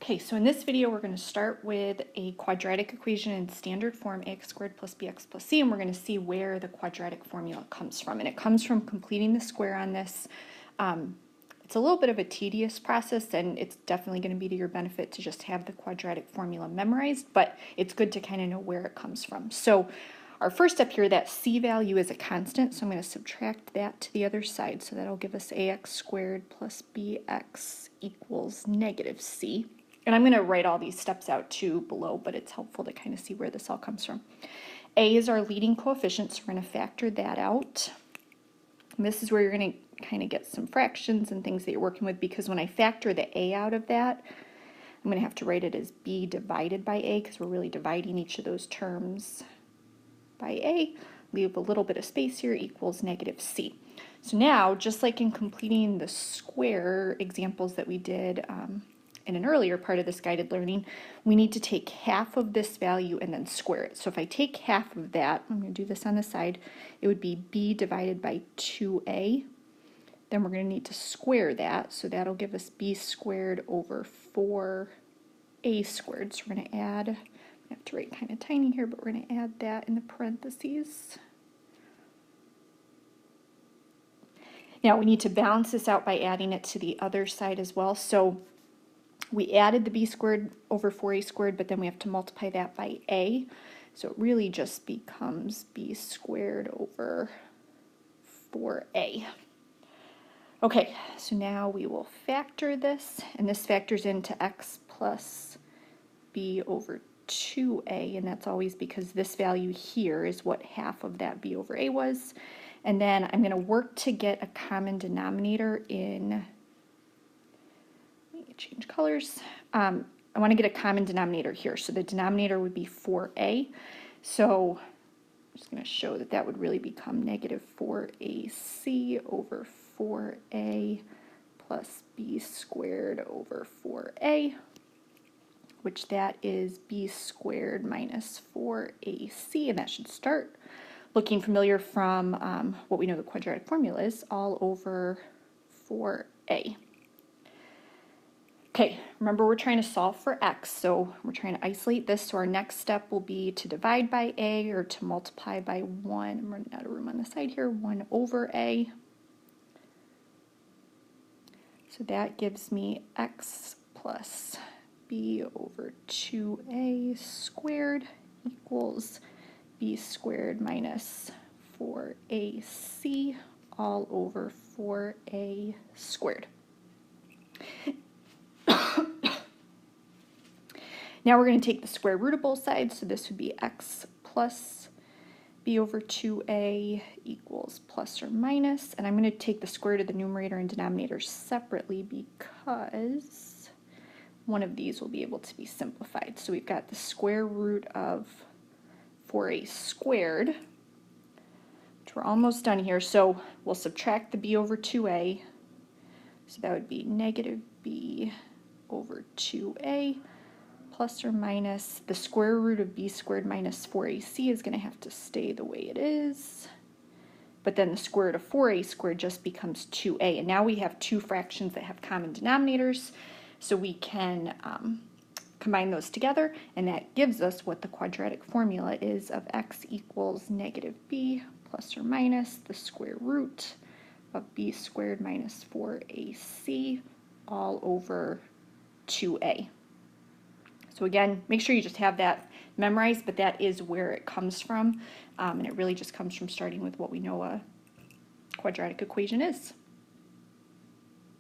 Okay, so in this video we're going to start with a quadratic equation in standard form, ax squared plus bx plus c, and we're going to see where the quadratic formula comes from. And it comes from completing the square on this. It's a little bit of a tedious process, and it's definitely going to be to your benefit to just have the quadratic formula memorized, but it's good to kind of know where it comes from. So our first step here, that c value is a constant, so I'm going to subtract that to the other side. So that'll give us ax squared plus bx equals negative c. And I'm going to write all these steps out too below, but it's helpful to kind of see where this all comes from. A is our leading coefficient, so we're going to factor that out. And this is where you're going to kind of get some fractions and things that you're working with, because when I factor the a out of that, I'm going to have to write it as b divided by a, because we're really dividing each of those terms by a. Leave a little bit of space here, equals negative c. So now, just like in completing the square examples that we did in an earlier part of this guided learning, we need to take half of this value and then square it. So if I take half of that, I'm going to do this on the side, it would be b divided by 2a. Then we're going to need to square that, so that'll give us b squared over 4a squared. So we're going to add, I have to write kind of tiny here, but we're going to add that in the parentheses. Now we need to balance this out by adding it to the other side as well. So we added the b squared over 4a squared, but then we have to multiply that by a. So it really just becomes b squared over 4a. Okay, so now we will factor this, and this factors into x plus b over 2a, and that's always because this value here is what half of that b over a was. And then I'm going to work to get a common denominator in, let me change colors. I want to get a common denominator here, so the denominator would be 4a. So I'm just going to show that that would really become negative 4ac over 4a plus b squared over 4a, which that is b squared minus 4ac, and that should start looking familiar from what we know the quadratic formula is, all over 4a. Okay, remember we're trying to solve for x, so we're trying to isolate this, so our next step will be to divide by a or to multiply by 1. I'm running out of room on the side here, 1 over a. So that gives me x plus b over 2a squared equals b squared minus 4ac all over 4a squared. Now we're going to take the square root of both sides, so this would be x plus b over 2a equals plus or minus, and I'm going to take the square root of the numerator and denominator separately because one of these will be able to be simplified. So we've got the square root of 4a squared, which we're almost done here, so we'll subtract the b over 2a, so that would be negative b over 2a plus or minus the square root of b squared minus 4ac is going to have to stay the way it is, but then the square root of 4a squared just becomes 2a, and now we have two fractions that have common denominators, so we can combine those together, and that gives us what the quadratic formula is of x equals negative b plus or minus the square root of b squared minus 4ac all over 2a. So again, make sure you just have that memorized, but that is where it comes from, and it really just comes from starting with what we know a quadratic equation is.